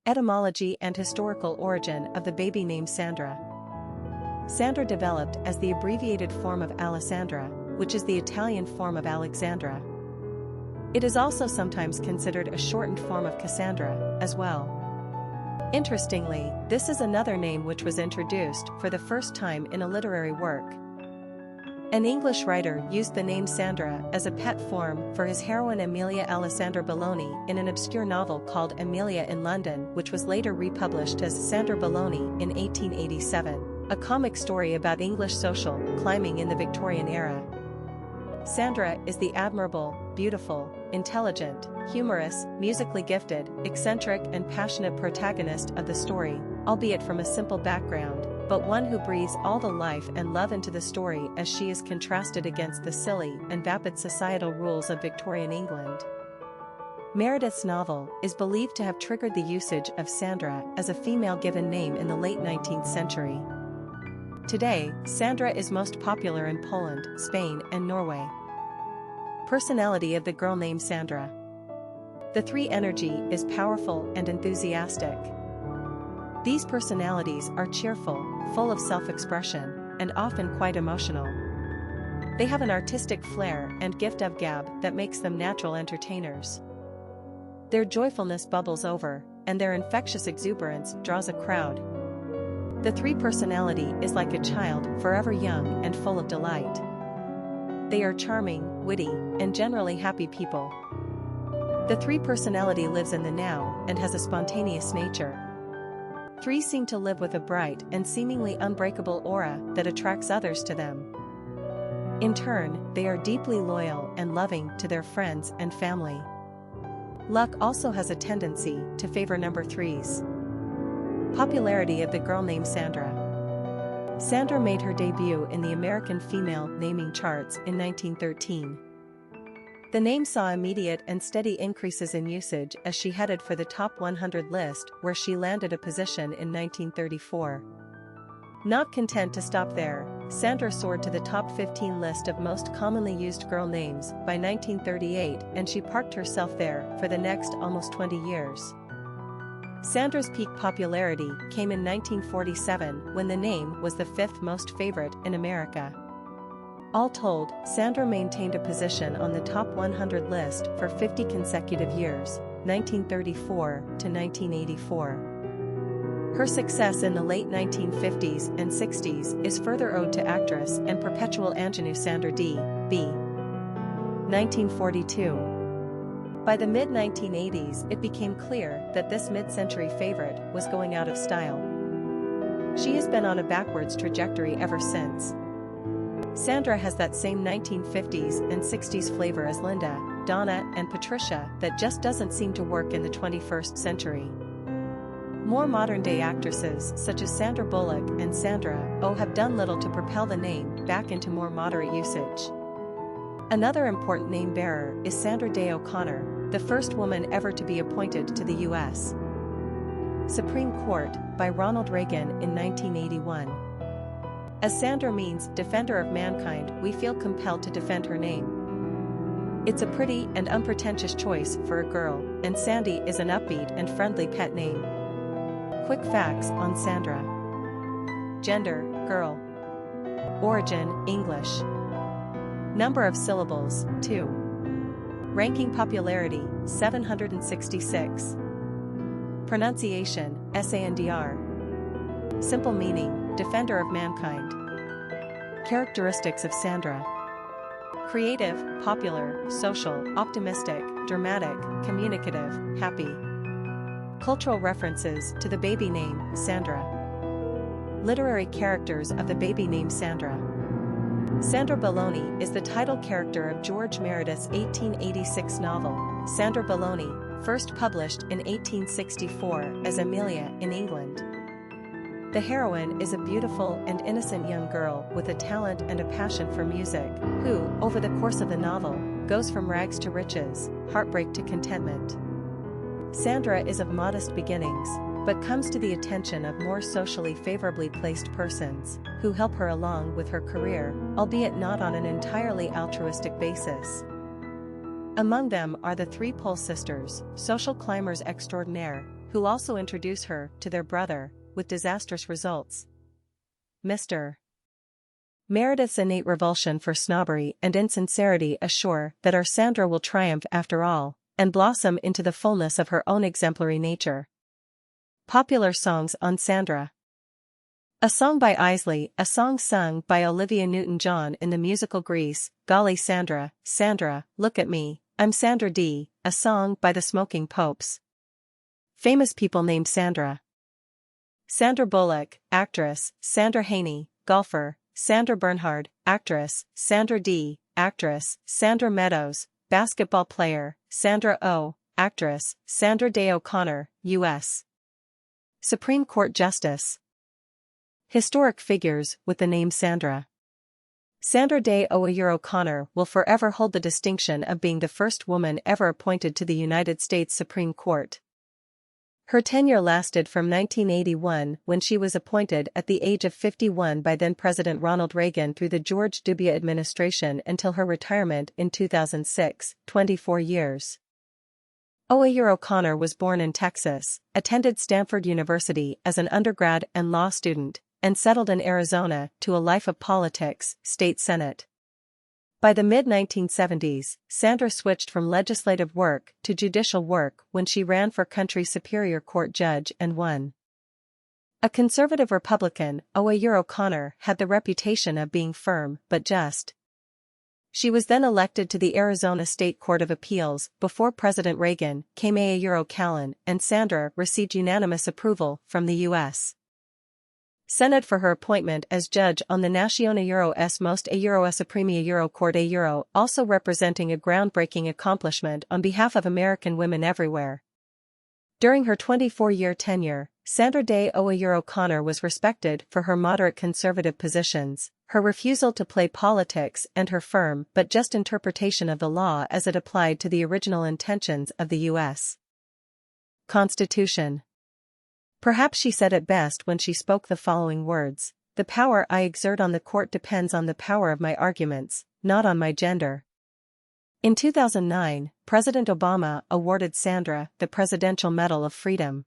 Etymology and historical origin of the baby name Sandra. Sandra developed as the abbreviated form of Alessandra, which is the Italian form of Alexandra. It is also sometimes considered a shortened form of Cassandra, as well. Interestingly, this is another name which was introduced for the first time in a literary work. An English writer used the name Sandra as a pet form for his heroine Emilia Alessandra Belloni in an obscure novel called Emilia in London, which was later republished as Sandra Belloni in 1887, a comic story about English social climbing in the Victorian era. Sandra is the admirable, beautiful, intelligent, humorous, musically gifted, eccentric and passionate protagonist of the story, albeit from a simple background, but one who breathes all the life and love into the story as she is contrasted against the silly and vapid societal rules of Victorian England. Meredith's novel is believed to have triggered the usage of Sandra as a female given name in the late 19th century. Today, Sandra is most popular in Poland, Spain, and Norway. Personality of the girl named Sandra. The 3 energy is powerful and enthusiastic. These personalities are cheerful, full of self-expression, and often quite emotional. They have an artistic flair and gift of gab that makes them natural entertainers. Their joyfulness bubbles over, and their infectious exuberance draws a crowd. The 3 personality is like a child, forever young and full of delight. They are charming, witty, and generally happy people. The 3 personality lives in the now and has a spontaneous nature. 3 seem to live with a bright and seemingly unbreakable aura that attracts others to them. In turn, they are deeply loyal and loving to their friends and family. Luck also has a tendency to favor number 3s. Popularity of the girl named Sandra. Sandra made her debut in the American female naming charts in 1913. The name saw immediate and steady increases in usage as she headed for the top 100 list, where she landed a position in 1934. Not content to stop there, Sandra soared to the top 15 list of most commonly used girl names by 1938, and she parked herself there for the next almost 20 years. Sandra's peak popularity came in 1947 when the name was the 5th most favorite in America. All told, Sandra maintained a position on the top 100 list for 50 consecutive years, 1934 to 1984. Her success in the late 1950s and 60s is further owed to actress and perpetual ingenue Sandra B. 1942. By the mid-1980s, it became clear that this mid-century favorite was going out of style. She has been on a backwards trajectory ever since. Sandra has that same 1950s and 60s flavor as Linda, Donna, and Patricia that just doesn't seem to work in the 21st century. More modern-day actresses such as Sandra Bullock and Sandra Oh have done little to propel the name back into more moderate usage. Another important name-bearer is Sandra Day O'Connor, the first woman ever to be appointed to the U.S. Supreme Court by Ronald Reagan in 1981. As Sandra means defender of mankind, we feel compelled to defend her name. It's a pretty and unpretentious choice for a girl, and Sandy is an upbeat and friendly pet name. Quick facts on Sandra. Gender, girl. Origin, English. Number of syllables, 2. Ranking popularity, 766. Pronunciation, Sandr. Simple meaning, defender of mankind. Characteristics of Sandra. Creative, popular, social, optimistic, dramatic, communicative, happy. Cultural references to the baby name, Sandra. Literary characters of the baby name Sandra. Sandra Belloni is the title character of George Meredith's 1886 novel, Sandra Belloni, first published in 1864 as Emilia in England. The heroine is a beautiful and innocent young girl with a talent and a passion for music, who, over the course of the novel, goes from rags to riches, heartbreak to contentment. Sandra is of modest beginnings, but comes to the attention of more socially favorably placed persons, who help her along with her career, albeit not on an entirely altruistic basis. Among them are the 3 Pole sisters, social climbers extraordinaire, who also introduce her to their brother, with disastrous results. Mr. Meredith's innate revulsion for snobbery and insincerity assure that our Sandra will triumph after all, and blossom into the fullness of her own exemplary nature. Popular songs on Sandra. A song by Isley, a song sung by Olivia Newton-John in the musical Grease, Golly Sandra, Sandra, Look at Me, I'm Sandra D., a song by the Smoking Popes. Famous people named Sandra. Sandra Bullock, actress, Sandra Haynie, golfer, Sandra Bernhard, actress, Sandra D., actress, Sandra Meadows, basketball player, Sandra O., actress, Sandra Day O'Connor, U.S. Supreme Court Justice. Historic figures with the name Sandra. Sandra Day O'Connor will forever hold the distinction of being the first woman ever appointed to the United States Supreme Court. Her tenure lasted from 1981, when she was appointed at the age of 51 by then-President Ronald Reagan, through the George W. administration until her retirement in 2006, 24 years. O'Connor was born in Texas, attended Stanford University as an undergrad and law student, and settled in Arizona to a life of politics, state senate. By the mid-1970s, Sandra switched from legislative work to judicial work when she ran for County Superior Court judge and won. A conservative Republican, O'Connor had the reputation of being firm but just. She was then elected to the Arizona State Court of Appeals before President Reagan came Callan, and Sandra received unanimous approval from the U.S. Senate for her appointment as judge on the Naciones Most Suprema Court also representing a groundbreaking accomplishment on behalf of American women everywhere. During her 24-year tenure, Sandra Day O'Connor was respected for her moderate conservative positions, her refusal to play politics, and her firm but just interpretation of the law as it applied to the original intentions of the U.S. Constitution. Perhaps she said it best when she spoke the following words: "The power I exert on the court depends on the power of my arguments, not on my gender." In 2009, President Obama awarded Sandra the Presidential Medal of Freedom.